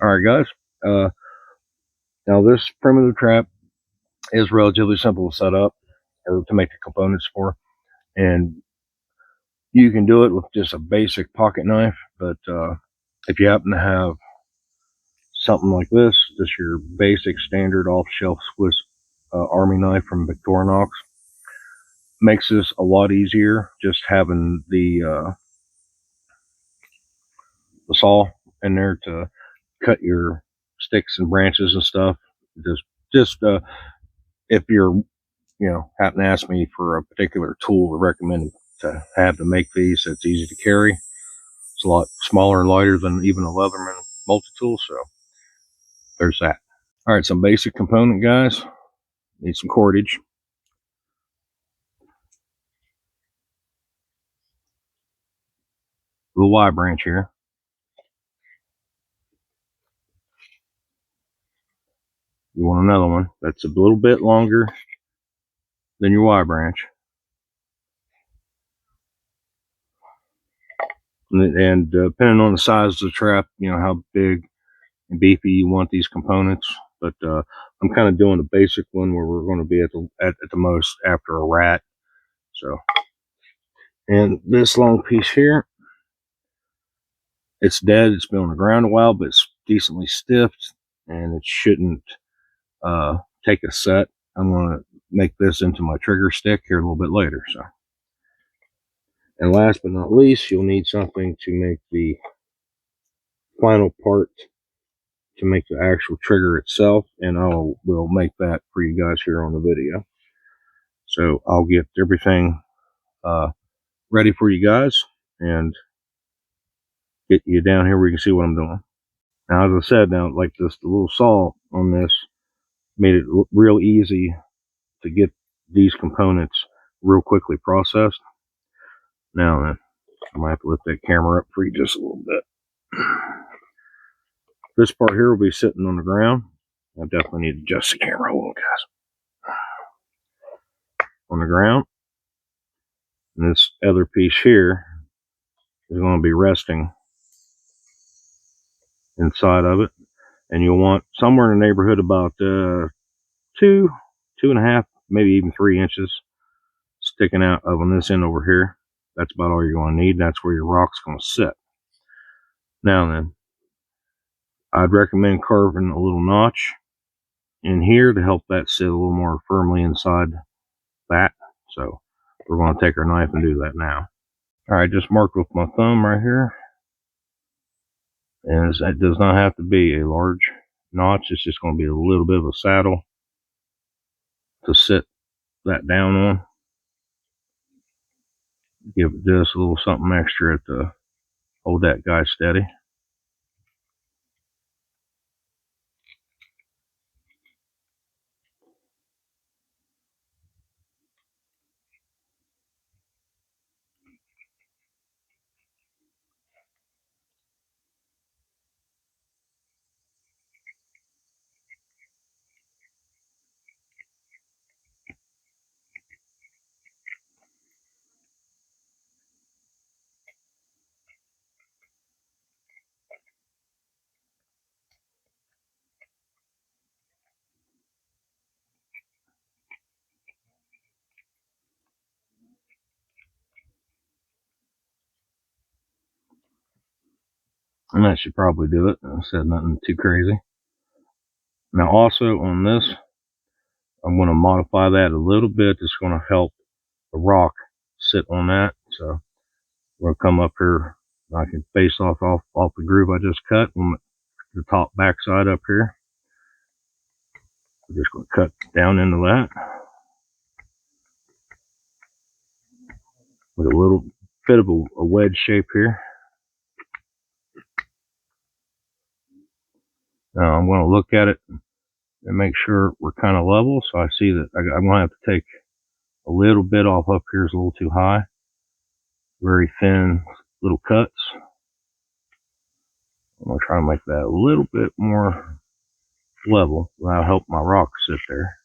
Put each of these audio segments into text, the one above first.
Alright guys, now this primitive trap is relatively simple to set up, or to make the components for, and you can do it with just a basic pocket knife, but if you happen to have something like this, just your basic standard off-shelf Swiss Army knife from Victorinox, makes this a lot easier just having the saw in there to cut your sticks and branches and stuff. Just if you're, happen to ask me for a particular tool to recommend to have to make these that's easy to carry, it's a lot smaller and lighter than even a Leatherman multi-tool, so there's that. All right, some basic component, guys. Need some cordage. Little Y branch here. You want another one that's a little bit longer than your Y branch. And depending on the size of the trap, how big and beefy you want these components. But I'm kind of doing a basic one where we're going to be at the most after a rat. So, and this long piece here, it's dead. It's been on the ground a while, but it's decently stiff, and it shouldn't take a set. I'm going to make this into my trigger stick here a little bit later. So, and last but not least, you'll need something to make the final part, to make the actual trigger itself, and we'll make that for you guys here on the video. So I'll get everything ready for you guys and get you down here where you can see what I'm doing. Now, as I said, like this, the little saw on this made it real easy to get these components real quickly processed. Now then, I might have to lift that camera up for you just a little bit. This part here will be sitting on the ground. I definitely need to adjust the camera a little, guys. On the ground. And this other piece here is going to be resting inside of it. And you'll want somewhere in the neighborhood about 2.5, maybe even 3 inches sticking out of on this end over here. That's about all you're going to need. That's where your rock's going to sit. Now then, I'd recommend carving a little notch in here to help that sit a little more firmly inside that. So we're going to take our knife and do that now. All right, just marked with my thumb right here. And it does not have to be a large notch. It's just going to be a little bit of a saddle to sit that down on. Give it just a little something extra to hold that guy steady. And that should probably do it. I said nothing too crazy. Now also on this, I'm going to modify that a little bit. It's going to help the rock sit on that. So we're going to come up here. I can face off the groove I just cut on the top backside up here. We're just going to cut down into that with a little bit of a wedge shape here. Now I'm going to look at it and make sure we're kind of level. So I see that I'm going to have to take a little bit off up here. Is a little too high. Very thin little cuts. I'm going to try to make that a little bit more level. That'll help my rock sit there.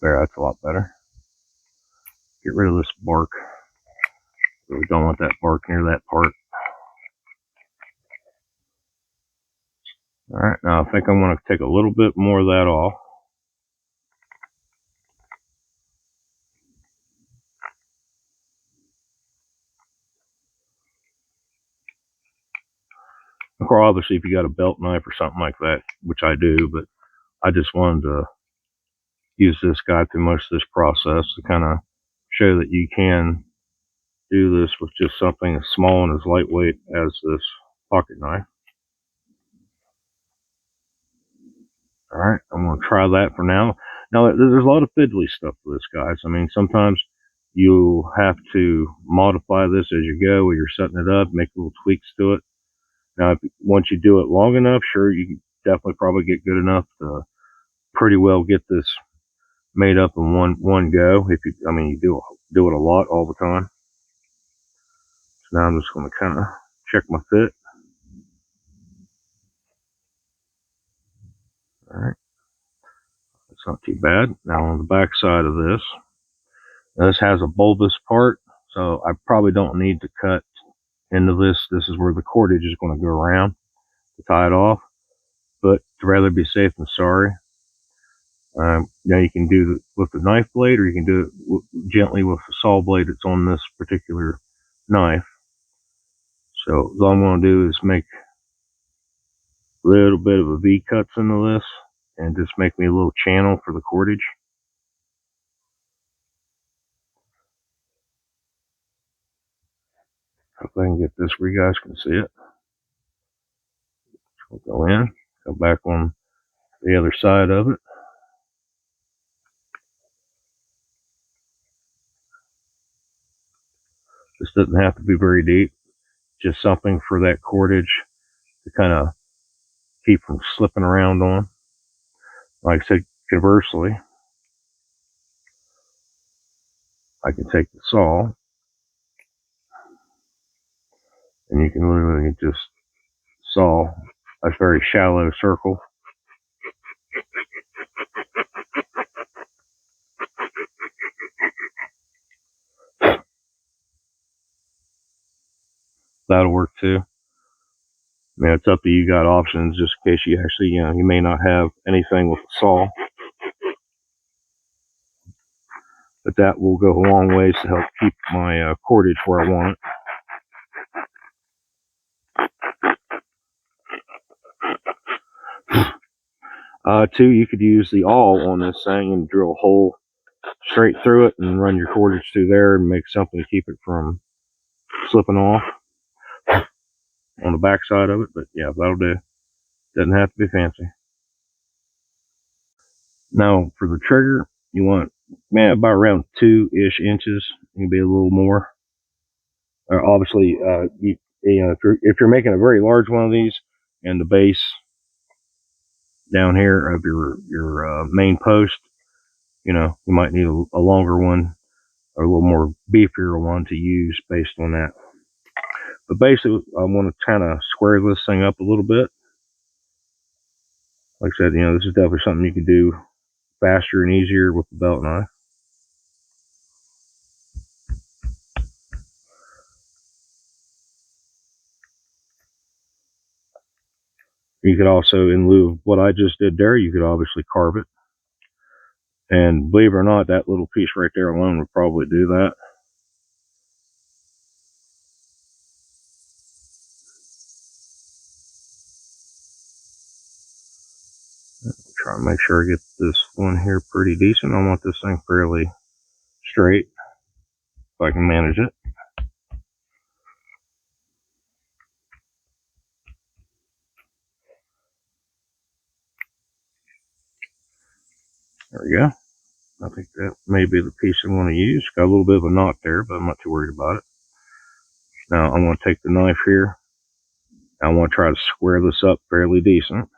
There, that's a lot better. Get rid of this bark. We don't want that bark near that part. All right, now I think I'm going to take a little bit more of that off. Of course, obviously, if you got a belt knife or something like that, which I do, but I just wanted to use this guy through most of this process to kind of show that you can do this with just something as small and as lightweight as this pocket knife. All right, I'm going to try that for now. Now, there's a lot of fiddly stuff to this, guys. I mean, sometimes you have to modify this as you go, where you're setting it up, make little tweaks to it. Now, once you do it long enough, sure, you can definitely probably get good enough to pretty well get this made up in one go. If you, I mean, you do it a lot all the time. So now I'm just going to kind of check my fit. All right, that's not too bad. Now on the back side of this, this has a bulbous part, so I probably don't need to cut into this. This is where the cordage is going to go around to tie it off. But to rather be safe than sorry, now you can do it with the knife blade, or you can do it gently with the saw blade that's on this particular knife. So all I'm going to do is make a little bit of a V cuts into this, and just make me a little channel for the cordage. Hope I can get this where you guys can see it. We'll go in, go back on the other side of it. This doesn't have to be very deep, just something for that cordage to kind of keep from slipping around on. Like I said, conversely, I can take the saw and you can literally just saw a very shallow circle. That'll work too. I mean, it's up to you. You got options just in case you actually, you may not have anything with the saw. But that will go a long ways to help keep my cordage where I want it. Two, you could use the awl on this thing and drill a hole straight through it and run your cordage through there and make something to keep it from slipping off on the back side of it. But yeah, that'll do. Doesn't have to be fancy. Now for the trigger, you want about around 2-ish inches. You can be a little more. Obviously, if you're making a very large one of these, and the base down here of your main post, you might need a longer one or a little more beefier one to use based on that. But basically, I want to kind of square this thing up a little bit. Like I said, this is definitely something you can do faster and easier with the belt knife. You could also, in lieu of what I just did there, you could obviously carve it. And believe it or not, that little piece right there alone would probably do that. Try and make sure I get this one here pretty decent. I want this thing fairly straight if I can manage it. There we go. I think that may be the piece I want to use. Got a little bit of a knot there, but I'm not too worried about it. Now I'm going to take the knife here. I want to try to square this up fairly decent.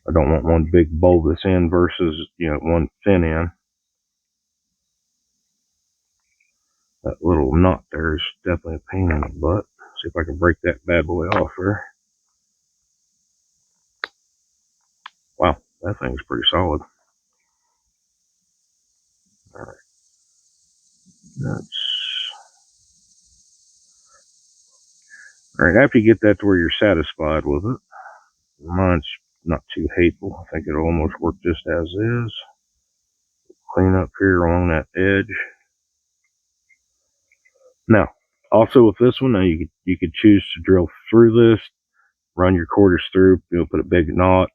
I don't want one big bulbous end versus, one thin end. That little knot there is definitely a pain in the butt. See if I can break that bad boy off there. Wow, that thing's pretty solid. All right. All right, after you get that to where you're satisfied with it, Mine's not too hateful. I think it'll almost work just as is. Clean up here along that edge. Now, also with this one, now you could choose to drill through this, run your quarters through, put a big knot,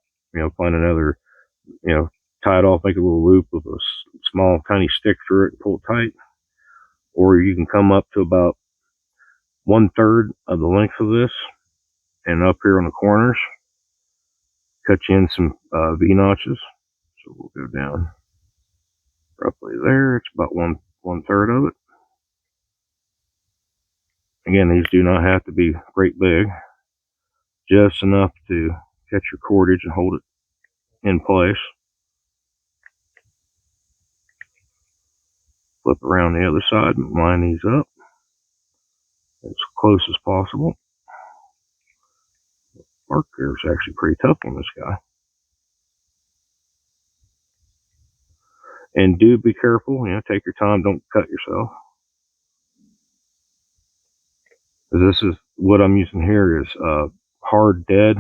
find another, tie it off, make a little loop with a small tiny stick through it and pull it tight. Or you can come up to about 1/3 of the length of this, and up here on the corners, cut you in some V notches. So we'll go down roughly there. It's about 1/3 of it. Again, these do not have to be great big, just enough to catch your cordage and hold it in place. Flip around the other side and line these up as close as possible. Mark here is actually pretty tough on this guy. And do be careful, take your time, don't cut yourself. This is what I'm using here is hard dead,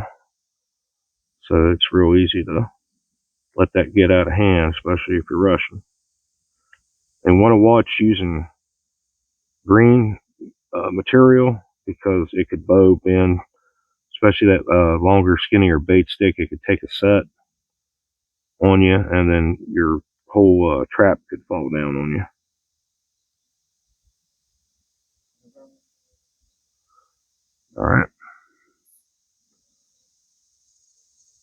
so it's real easy to let that get out of hand, especially if you're rushing. And want to watch using green material, because it could bow bend, especially that longer, skinnier bait stick. It could take a set on you, and then your whole trap could fall down on you. All right,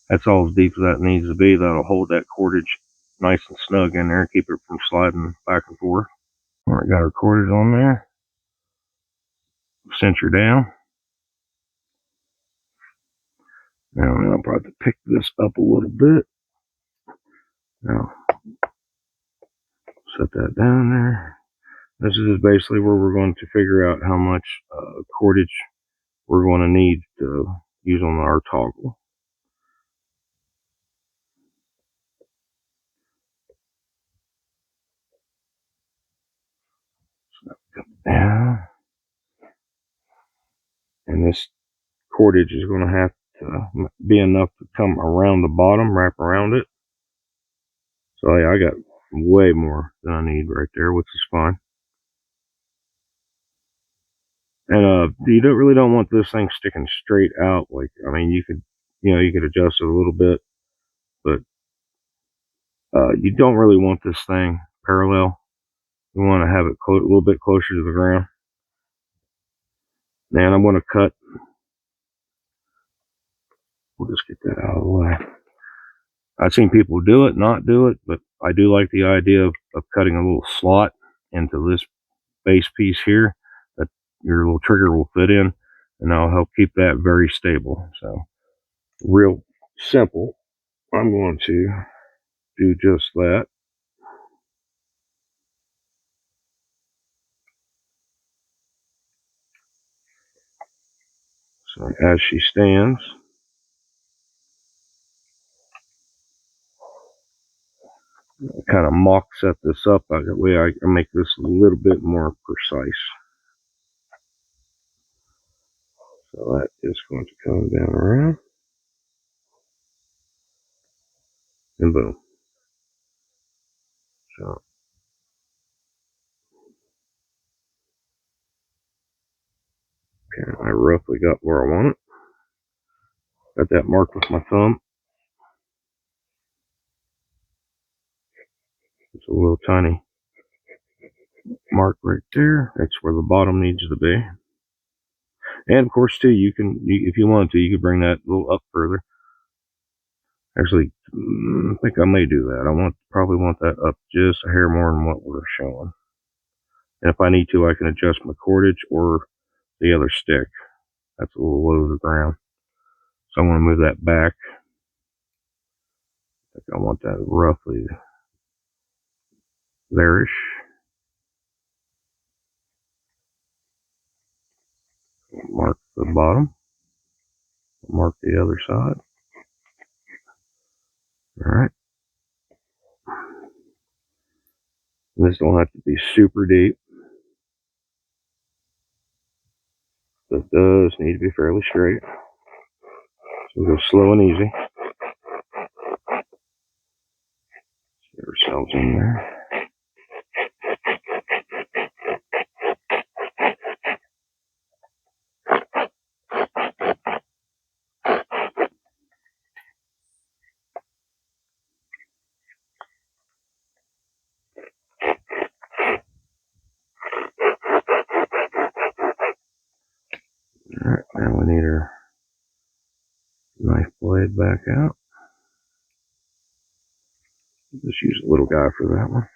that's all as deep as that needs to be. That'll hold that cordage nice and snug in there and keep it from sliding back and forth. All right, got our cordage on there. Cinch her down. Now I'll probably pick this up a little bit. Now set that down there. This is basically where we're going to figure out how much cordage we're going to need to use on our toggle. So come down. And this cordage is going to have to be enough to come around the bottom, wrap around it. So yeah, I got way more than I need right there, which is fine. And you really don't want this thing sticking straight out. Like, I mean, you could adjust it a little bit, but you don't really want this thing parallel. You want to have it a little bit closer to the ground. And I'm going to cut. We'll just get that out of the way. I've seen people do it, not do it, but I do like the idea of cutting a little slot into this base piece here that your little trigger will fit in, and that'll help keep that very stable. So real simple. I'm going to do just that. So as she stands, I kind of mock set this up. That way I can make this a little bit more precise. So that is going to come down around. And boom. So okay, I roughly got where I want it. Got that marked with my thumb. It's a little tiny mark right there. That's where the bottom needs to be. And of course, too, if you want to, you can bring that a little up further. Actually, I think I may do that. I probably want that up just a hair more than what we're showing. And if I need to, I can adjust my cordage or the other stick. That's a little low to the ground. So I'm going to move that back. I think I want that roughly there-ish. Mark the bottom. Mark the other side. Alright. This don't have to be super deep. It does need to be fairly straight. So go slow and easy. Get ourselves in there. Alright, now we need our knife blade back out. Just use a little guy for that one.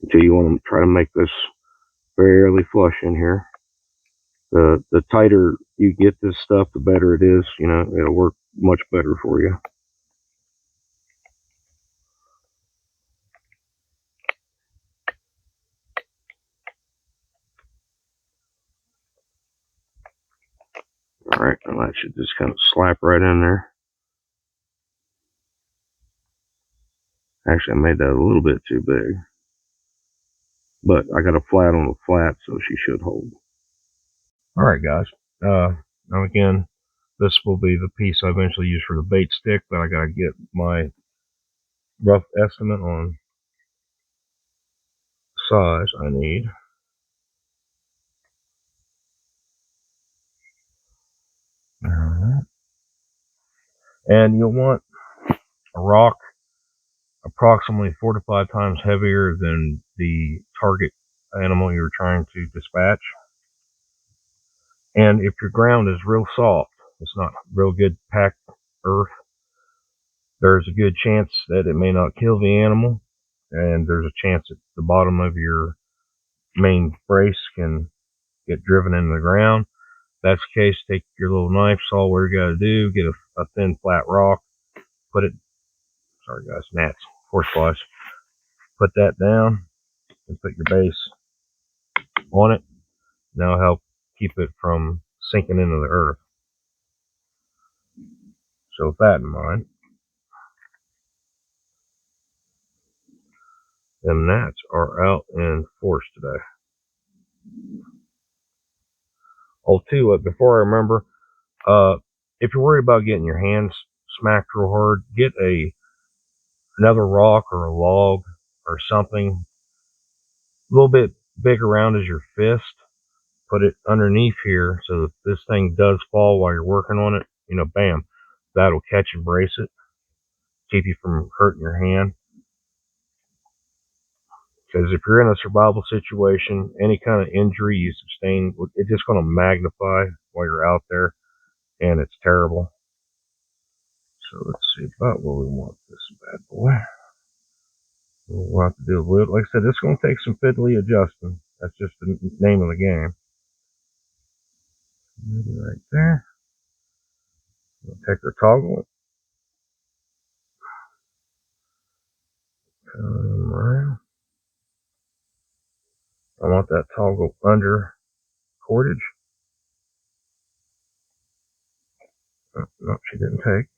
So you want to try to make this fairly flush in here. The tighter you get this stuff, the better it is. You know, it'll work much better for you. Alright, and that should just kind of slap right in there. Actually, I made that a little bit too big. But I got a flat on the flat, so she should hold. Alright guys, now again, this will be the piece I eventually use for the bait stick, but I gotta get my rough estimate on size I need. Alright. And you'll want a rock approximately 4 to 5 times heavier than the target animal you're trying to dispatch. And if your ground is real soft, it's not real good packed earth, there's a good chance that it may not kill the animal, and there's a chance that the bottom of your main brace can get driven into the ground. If that's the case, take your little knife, saw where you got to do, get a thin flat rock, put it, sorry guys, gnats, horseflies, put that down and put your base on it. That'll help keep it from sinking into the earth. So with that in mind, them gnats are out in force today. Oh, too, before I remember, if you're worried about getting your hands smacked real hard, get another rock or a log or something a little bit big around as your fist. Put it underneath here so that this thing does fall while you're working on it. You know, bam, that'll catch and brace it, keep you from hurting your hand. Because if you're in a survival situation, any kind of injury you sustain, it's just going to magnify while you're out there, and it's terrible. So let's see about where we want this bad boy. We'll have to do a little, like I said, it's going to take some fiddly adjusting. That's just the name of the game. Maybe right there. We'll take our toggle. Come around. I want that toggle under cordage. Oh, no, she didn't take.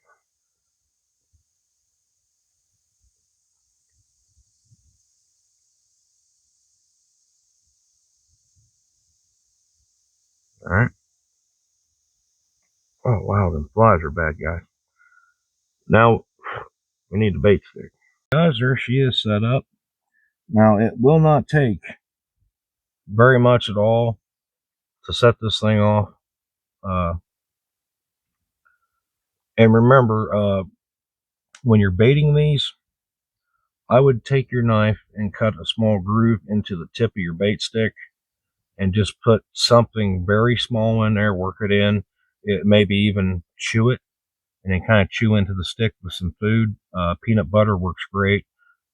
Alright. Oh, wow, them flies are bad, guys. Now, we need the bait stick. Guys, there she is set up. Now, it will not take very much at all to set this thing off. And remember, when you're baiting these, I would take your knife and cut a small groove into the tip of your bait stick and just put something very small in there, work it in. It maybe even chew it and then kind of chew into the stick with some food. Peanut butter works great.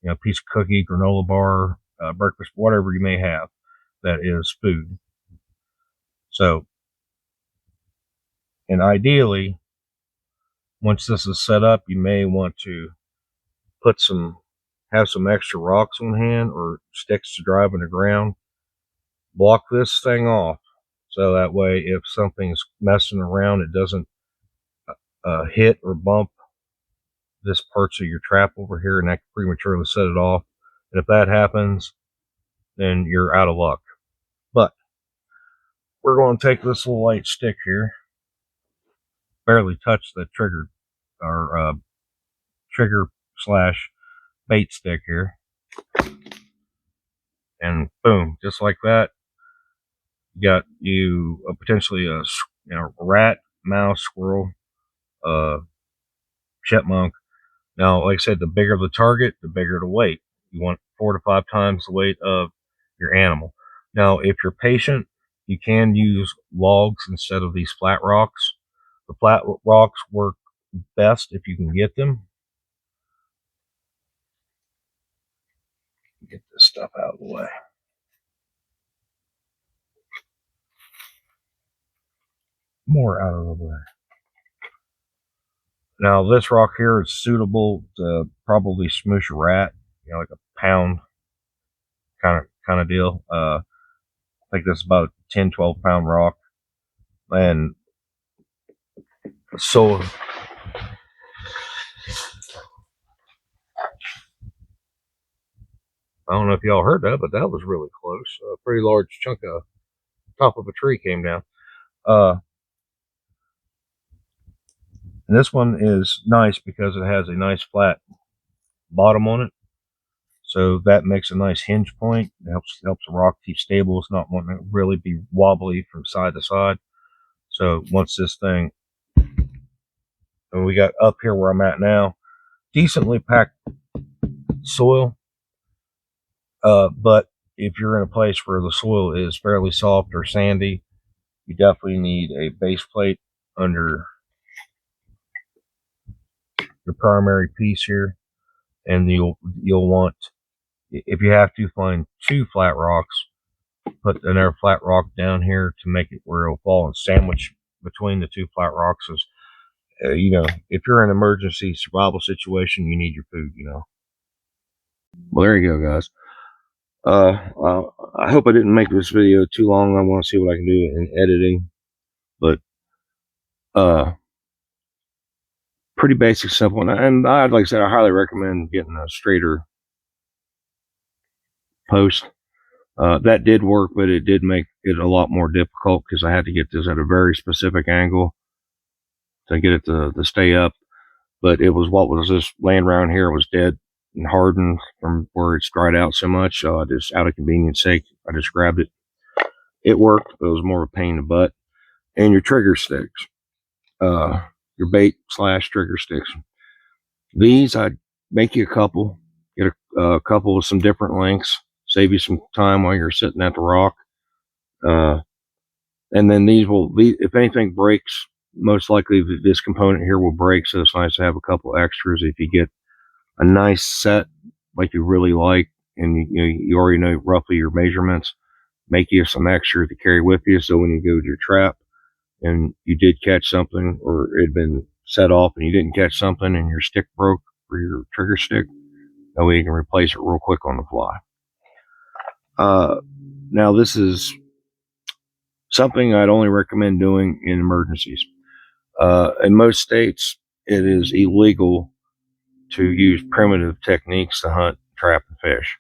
You know, a piece of cookie, granola bar, breakfast, whatever you may have that is food. So, and ideally, once this is set up, you may want to have some extra rocks on hand or sticks to drive in the ground. Block this thing off so that way if something's messing around, it doesn't hit or bump this parts of your trap over here, and that can prematurely set it off. And if that happens, then you're out of luck. But we're going to take this little light stick here, barely touch the trigger or trigger slash bait stick here, and boom, just like that, you got potentially a rat, mouse, squirrel, chipmunk. Now, like I said, the bigger the target, the bigger the weight. You want 4 to 5 times the weight of your animal. Now, if you're patient, you can use logs instead of these flat rocks. The flat rocks work best if you can get them. Get this stuff out of the way. More out of the way. Now, this rock here is suitable to probably smoosh a rat, like a pound kind of deal. I think this is about a 10, 12 pound rock. And so I don't know if y'all heard that, but that was really close. A pretty large chunk of top of a tree came down. And this one is nice because it has a nice flat bottom on it. So that makes a nice hinge point. It helps the rock keep stable. It's not wanting to really be wobbly from side to side. So once this thing, and we got up here where I'm at now, decently packed soil. But if you're in a place where the soil is fairly soft or sandy, you definitely need a base plate under your primary piece here. And you'll want, if you have to, find 2 flat rocks, put another flat rock down here to make it where it'll fall and sandwich between the 2 flat rocks. Is if you're in an emergency survival situation, you need your food. Well, there you go, guys. I hope I didn't make this video too long. I want to see what I can do in editing, but pretty basic, simple, and like I said, I highly recommend getting a straighter post. That did work, but it did make it a lot more difficult because I had to get this at a very specific angle to get it to stay up. But it was what was this laying around here was dead and hardened from where it's dried out so much. So I just, out of convenience sake, I just grabbed it. It worked, but it was more of a pain in the butt. And your trigger sticks, your bait / trigger sticks. These, I'd make you a couple, get a couple with some different lengths, save you some time while you're sitting at the rock. And then these will, if anything breaks, most likely this component here will break. So it's nice to have a couple extras if you get a nice set like you really like, and you already know roughly your measurements. Make you some extra to carry with you, so when you go to your trap and you did catch something, or it had been set off and you didn't catch something and your stick broke for your trigger stick, that way you can replace it real quick on the fly. Now this is something I'd only recommend doing in emergencies. In most states, it is illegal to use primitive techniques to hunt, trap, and fish.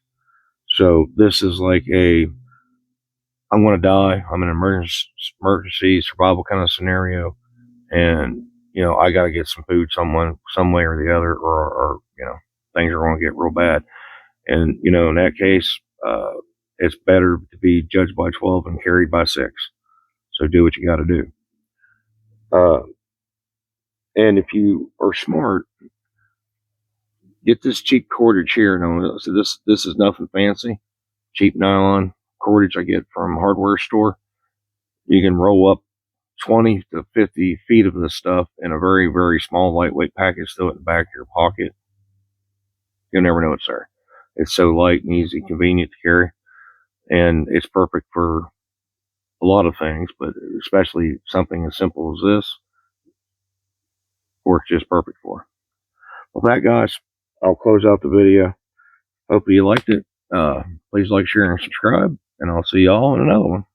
So this is like I'm going to die, I'm in an emergency survival kind of scenario, and I got to get some food some way or the other, or things are going to get real bad. And in that case, it's better to be judged by 12 and carried by 6. So do what you got to do. And if you are smart, get this cheap cordage here. Now, so this is nothing fancy. Cheap nylon cordage I get from a hardware store. You can roll up 20 to 50 feet of this stuff in a very, very small, lightweight package. Throw it in the back of your pocket. You'll never know it's there. It's so light and easy, convenient to carry, and it's perfect for a lot of things, but especially something as simple as this works just perfect for. With that, guys, I'll close out the video. Hope you liked it. Please like, share, and subscribe, and I'll see y'all in another one.